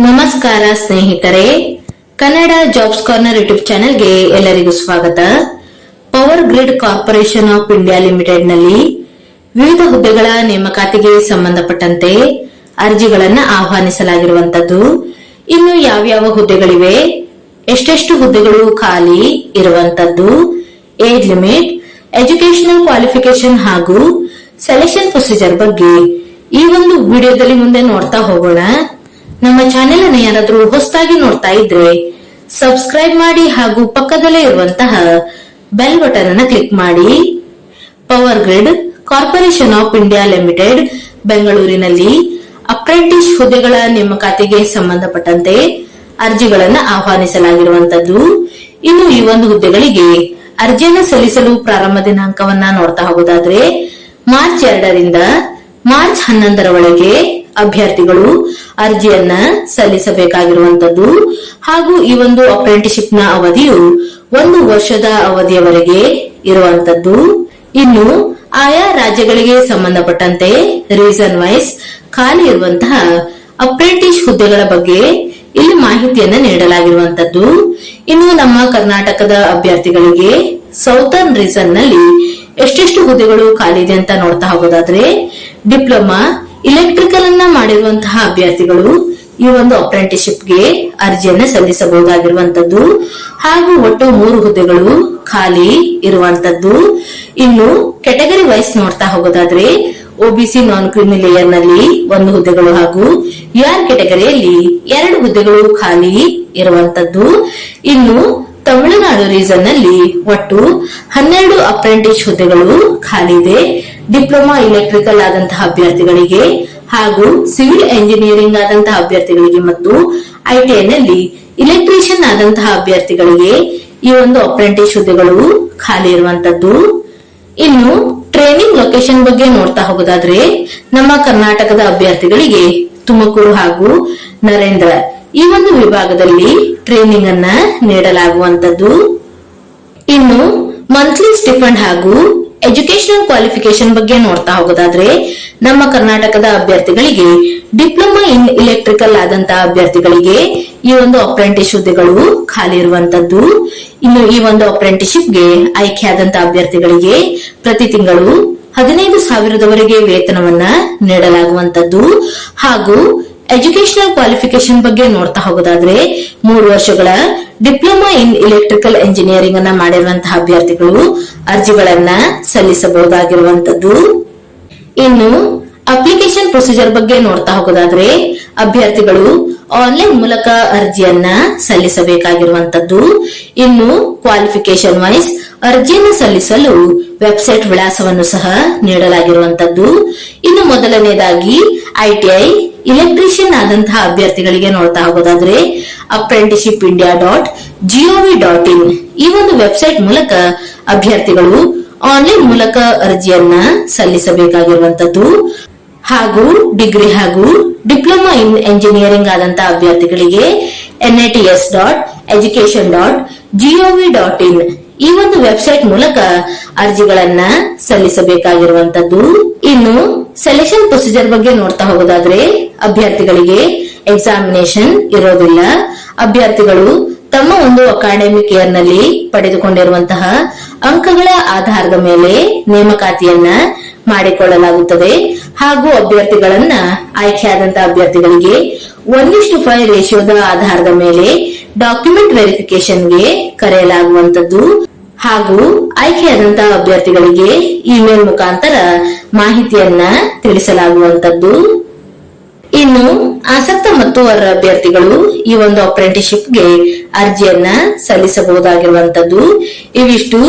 ನಮಸ್ಕಾರ ಸ್ನೇಹಿತರೆ, Kannada jobs corner YouTube ಚಾನೆಲ್ಗೆ ಎಲ್ಲರಿಗೂ ಸ್ವಾಗತ. Power grid corporation of India limited ನಲ್ಲಿ ವಿವಿಧ ಹುದ್ದೆಗಳ ನೇಮಕಾತಿಗೆ ಸಂಬಂಧಪಟ್ಟಂತೆ ಅರ್ಜಿಗಳನ್ನು ಆಹ್ವಾನಿಸಲಾಗಿರುವಂತದ್ದು. ಇನ್ನು ಯಾವ್ಯಾವ ಹುದ್ದೆಗಳಿವೆ, ಎಷ್ಟೆಷ್ಟು ಹುದ್ದೆಗಳು ಖಾಲಿ ಇರುವಂತದ್ದು, ಏಜ್ ಲಿಮಿಟ್, ಎಜುಕೇಶನಲ್ ಕ್ವಾಲಿಫಿಕೇಶನ್ ಹಾಗೂ ಸೆಲೆಕ್ಷನ್ ಪ್ರೊಸೀಜರ್ ಬಗ್ಗೆ ಈ ಒಂದು ವಿಡಿಯೋದಲ್ಲಿ ಮುಂದೆ ನೋಡ್ತಾ ಹೋಗೋಣ. ನಮ್ಮ ಚಾನೆಲ್ ಅನ್ನು ಯಾರಾದ್ರೂ ಹೊಸದಾಗಿ ನೋಡ್ತಾ ಇದ್ರೆ ಸಬ್ಸ್ಕ್ರೈಬ್ ಮಾಡಿ ಹಾಗೂ ಪಕ್ಕದಲ್ಲೇ ಇರುವಂತಹ ಬೆಲ್ ಬಟನ್ ಅನ್ನು ಕ್ಲಿಕ್ ಮಾಡಿ. Power grid corporation of India limited ಬೆಂಗಳೂರಿನಲ್ಲಿ ಅಪ್ರೆಂಟಿಸ್ ಹುದ್ದೆಗಳ ನೇಮಕಾತಿಗೆ ಸಂಬಂಧಪಟ್ಟಂತೆ ಅರ್ಜಿಗಳನ್ನು ಆಹ್ವಾನಿಸಲಾಗಿರುವಂತದ್ದು. ಇನ್ನು ಈ ಒಂದು ಹುದ್ದೆಗಳಿಗೆ ಅರ್ಜಿಯನ್ನು ಸಲ್ಲಿಸಲು ಪ್ರಾರಂಭ ದಿನಾಂಕವನ್ನ ನೋಡ್ತಾ ಹೋಗೋದಾದ್ರೆ ಮಾರ್ಚ್ 2ರಿಂದ ಮಾರ್ಚ್ 11ರವರೆಗೆ ಅಭ್ಯರ್ಥಿಗಳು ಅರ್ಜಿಯನ್ನ ಸಲ್ಲಿಸಬೇಕಾಗಿರುವಂತದ್ದು. ಹಾಗೂ ಈ ಒಂದು ಅಪ್ರೆಂಟಿಸ್ಶಿಪ್ ನ ಅವಧಿಯು 1 ವರ್ಷದ ಅವಧಿಯವರೆಗೆ ಇರುವಂತದ್ದು. ಇನ್ನು ಆಯಾ ರಾಜ್ಯಗಳಿಗೆ ಸಂಬಂಧಪಟ್ಟಂತೆ ರೀಸನ್ ವೈಸ್ ಖಾಲಿ ಇರುವಂತಹ ಅಪ್ರೆಂಟಿಸ್ ಹುದ್ದೆಗಳ ಬಗ್ಗೆ ಇಲ್ಲಿ ಮಾಹಿತಿಯನ್ನ ನೀಡಲಾಗಿರುವಂತದ್ದು. ಇನ್ನು ನಮ್ಮ ಕರ್ನಾಟಕದ ಅಭ್ಯರ್ಥಿಗಳಿಗೆ ಸೌತರ್ನ್ ರೀಸನ್ ನಲ್ಲಿ ಎಷ್ಟೆಷ್ಟು ಹುದ್ದೆಗಳು ಖಾಲಿ ಇದೆ ಅಂತ ನೋಡ್ತಾ ಹೋಗೋದಾದ್ರೆ ಡಿಪ್ಲೊಮಾ ಇಲೆಕ್ಟ್ರಿಕಲ್ ಅನ್ನ ಮಾಡಿರುವಂತಹ ಅಭ್ಯರ್ಥಿಗಳು ಈ ಒಂದು ಅಪ್ರೆಂಟಿಸ್ಶಿಪ್ಗೆ ಅರ್ಜಿಯನ್ನ ಸಲ್ಲಿಸಬಹುದಾಗಿರುವಂತದ್ದು. ಹಾಗೂ ಒಟ್ಟು 3 ಹುದ್ದೆಗಳು ಖಾಲಿ ಇರುವಂತದ್ದು. ಇನ್ನು ಕೆಟಗರಿ ವೈಸ್ ನೋಡ್ತಾ ಹೋಗೋದಾದ್ರೆ ಒಬಿಸಿ ನಾನ್ ಕ್ರಿಮಿ ಲೇಯರ್ ನಲ್ಲಿ 1 ಹುದ್ದೆಗಳು ಹಾಗೂ ಆರ್ ಕೆಟಗರಿಯಲ್ಲಿ 2 ಹುದ್ದೆಗಳು ಖಾಲಿ ಇರುವಂತದ್ದು. ಇನ್ನು ತಮಿಳುನಾಡು ರೀಸನ್ ನಲ್ಲಿ ಒಟ್ಟು 12 ಅಪ್ರೆಂಟಿಸ್ ಹುದ್ದೆಗಳು ಖಾಲಿ ಇದೆ. ಡಿಪ್ಲೊಮಾ ಇಲೆಕ್ಟ್ರಿಕಲ್ ಆದಂತಹ ಅಭ್ಯರ್ಥಿಗಳಿಗೆ ಹಾಗೂ ಸಿವಿಲ್ ಎಂಜಿನಿಯರಿಂಗ್ ಆದಂತಹ ಅಭ್ಯರ್ಥಿಗಳಿಗೆ ಮತ್ತು ಐಟಿಐ ನಲ್ಲಿ ಇಲೆಕ್ಟ್ರಿಷಿಯನ್ ಆದಂತಹ ಅಭ್ಯರ್ಥಿಗಳಿಗೆ ಈ ಒಂದು ಅಪ್ರೆಂಟಿಸ್ ಹುದ್ದೆಗಳು ಖಾಲಿ ಇರುವಂತದ್ದು. ಇನ್ನು ಟ್ರೈನಿಂಗ್ ಲೊಕೇಶನ್ ಬಗ್ಗೆ ನೋಡ್ತಾ ಹೋಗೋದಾದ್ರೆ ನಮ್ಮ ಕರ್ನಾಟಕದ ಅಭ್ಯರ್ಥಿಗಳಿಗೆ ತುಮಕೂರು ಹಾಗೂ ನರೇಂದ್ರ ಈ ಒಂದು ವಿಭಾಗದಲ್ಲಿ ಟ್ರೈನಿಂಗ್ ಅನ್ನ ನೀಡಲಾಗುವಂತದ್ದು. ಇನ್ನು ಮಂತ್ಲಿ ಸ್ಟಿಫಂಡ್ ಹಾಗೂ ಎಜುಕೇಶನಲ್ ಕ್ವಾಲಿಫಿಕೇಶನ್ ಬಗ್ಗೆ ನೋಡ್ತಾ ಹೋಗೋದಾದ್ರೆ ನಮ್ಮ ಕರ್ನಾಟಕದ ಅಭ್ಯರ್ಥಿಗಳಿಗೆ ಡಿಪ್ಲೊಮಾ ಇನ್ ಇಲೆಕ್ಟ್ರಿಕಲ್ ಆದಂತಹ ಅಭ್ಯರ್ಥಿಗಳಿಗೆ ಈ ಒಂದು ಅಪ್ರೆಂಟಿಸ್ ಹುದ್ದೆಗಳು ಖಾಲಿ ಇರುವಂತದ್ದು. ಇನ್ನು ಈ ಒಂದು ಅಪ್ರೆಂಟಿಸ್ಶಿಪ್ಗೆ ಆಯ್ಕೆಯಾದಂತಹ ಅಭ್ಯರ್ಥಿಗಳಿಗೆ ಪ್ರತಿ ತಿಂಗಳು 15,000ವರೆಗೆ ವೇತನವನ್ನ ನೀಡಲಾಗುವಂತದ್ದು. ಹಾಗೂ ಎಜುಕೇಶನಲ್ ಕ್ವಾಲಿಫಿಕೇಶನ್ ಬಗ್ಗೆ ನೋಡ್ತಾ ಹೋಗೋದಾದ್ರೆ 3 ವರ್ಷಗಳ ಡಿಪ್ಲೊಮಾ ಇನ್ ಇಲೆಕ್ಟ್ರಿಕಲ್ ಎಂಜಿನಿಯರಿಂಗ್ ಅನ್ನ ಮಾಡಿರುವಂತಹ ಅಭ್ಯರ್ಥಿಗಳು ಅರ್ಜಿಗಳನ್ನ ಸಲ್ಲಿಸಬಹುದಾಗಿರುವಂತದ್ದು. ಇನ್ನು ಅಪ್ಲಿಕೇಶನ್ ಪ್ರೊಸೀಜರ್ ಬಗ್ಗೆ ನೋಡ್ತಾ ಹೋಗೋದಾದ್ರೆ ಅಭ್ಯರ್ಥಿಗಳು ಆನ್ಲೈನ್ ಮೂಲಕ ಅರ್ಜಿಯನ್ನ ಸಲ್ಲಿಸಬೇಕಾಗಿರುವಂತದ್ದು. ಇನ್ನು ಕ್ವಾಲಿಫಿಕೇಶನ್ ವೈಸ್ ಅರ್ಜಿಯನ್ನು ಸಲ್ಲಿಸಲು ವೆಬ್ಸೈಟ್ ವಿಳಾಸವನ್ನು ಸಹ ನೀಡಲಾಗಿರುವಂತದ್ದು. ಇನ್ನು ಮೊದಲನೇದಾಗಿ ಐಟಿಐ ಇಲೆಕ್ಟ್ರಿಷಿಯನ್ ಆದಂತಹ ಅಭ್ಯರ್ಥಿಗಳಿಗೆ ನೋಡ್ತಾ ಹೋಗೋದಾದ್ರೆ apprenticeshipindia.gov.in ಈ ಒಂದು ವೆಬ್ಸೈಟ್ ಮೂಲಕ ಅಭ್ಯರ್ಥಿಗಳು ಆನ್ಲೈನ್ ಮೂಲಕ ಅರ್ಜಿಯನ್ನ ಸಲ್ಲಿಸಬೇಕಾಗಿರುವಂತದ್ದು. ಹಾಗೂ ಡಿಗ್ರಿ ಹಾಗೂ ಡಿಪ್ಲೊಮಾ ಇನ್ ಎಂಜಿನಿಯರಿಂಗ್ ಆದಂತಹ ಅಭ್ಯರ್ಥಿಗಳಿಗೆ nats.education.gov.in ಈ ಒಂದು ವೆಬ್ಸೈಟ್ ಮೂಲಕ ಅರ್ಜಿಗಳನ್ನ ಸಲ್ಲಿಸಬೇಕಾಗಿರುವಂತದ್ದು. ಇನ್ನು ಸೆಲೆಕ್ಷನ್ ಪ್ರೊಸೀಜರ್ ಬಗ್ಗೆ ನೋಡ್ತಾ ಹೋಗೋದಾದ್ರೆ ಅಭ್ಯರ್ಥಿಗಳಿಗೆ ಎಕ್ಸಾಮಿನೇಷನ್ ಇರೋದಿಲ್ಲ. ಅಭ್ಯರ್ಥಿಗಳು ತಮ್ಮ ಒಂದು ಅಕಾಡೆಮಿಕ್ ಇಯರ್ ನಲ್ಲಿ ಪಡೆದುಕೊಂಡಿರುವಂತಹ ಅಂಕಗಳ ಆಧಾರದ ಮೇಲೆ ನೇಮಕಾತಿಯನ್ನ ಮಾಡಿಕೊಳ್ಳಲಾಗುತ್ತದೆ. ಹಾಗೂ ಅಭ್ಯರ್ಥಿಗಳನ್ನ ಆಯ್ಕೆಯಾದಂತಹ ಅಭ್ಯರ್ಥಿಗಳಿಗೆ 1:5 ರೇಷಿಯೋದ ಆಧಾರದ ಮೇಲೆ ಡಾಕ್ಯುಮೆಂಟ್ ವೆರಿಫಿಕೇಶನ್ಗೆ ಕರೆಯಲಾಗುವಂತದ್ದು. ಹಾಗೂ ಆಯ್ಕೆಯಾದಂತಹ ಅಭ್ಯರ್ಥಿಗಳಿಗೆ ಇಮೇಲ್ ಮುಖಾಂತರ ಮಾಹಿತಿಯನ್ನ ತಿಳಿಸಲಾಗುವಂತದ್ದು. ಇನ್ನು ಆಸಕ್ತ ಮತ್ತು ಅರ್ಹ ಅಭ್ಯರ್ಥಿಗಳು ಈ ಒಂದು ಅಪ್ರೆಂಟಿಸ್ಶಿಪ್ಗೆ ಅರ್ಜಿಯನ್ನ ಸಲ್ಲಿಸಬಹುದಾಗಿರುವಂತದ್ದು. ಇವಿಷ್ಟು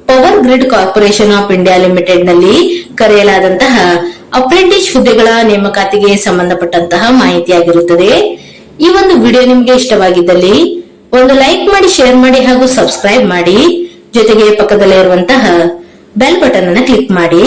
power grid corporation of India limited ನಲ್ಲಿ ಕರೆಯಲಾದಂತಹ ಅಪ್ರೆಂಟಿಸ್ ಹುದ್ದೆಗಳ ನೇಮಕಾತಿಗೆ ಸಂಬಂಧಪಟ್ಟಂತಹ ಮಾಹಿತಿಯಾಗಿರುತ್ತದೆ. ಈ ಒಂದು ವಿಡಿಯೋ ನಿಮಗೆ ಇಷ್ಟವಾಗಿದ್ದಲ್ಲಿ ಒಂದು ಲೈಕ್ ಮಾಡಿ, ಶೇರ್ ಮಾಡಿ ಹಾಗೂ ಸಬ್ಸ್ಕ್ರೈಬ್ ಮಾಡಿ. ಜೊತೆಗೆ ಪಕ್ಕದಲ್ಲೇ ಇರುವಂತಹ ಬೆಲ್ ಬಟನ್ ಅನ್ನು ಕ್ಲಿಕ್ ಮಾಡಿ.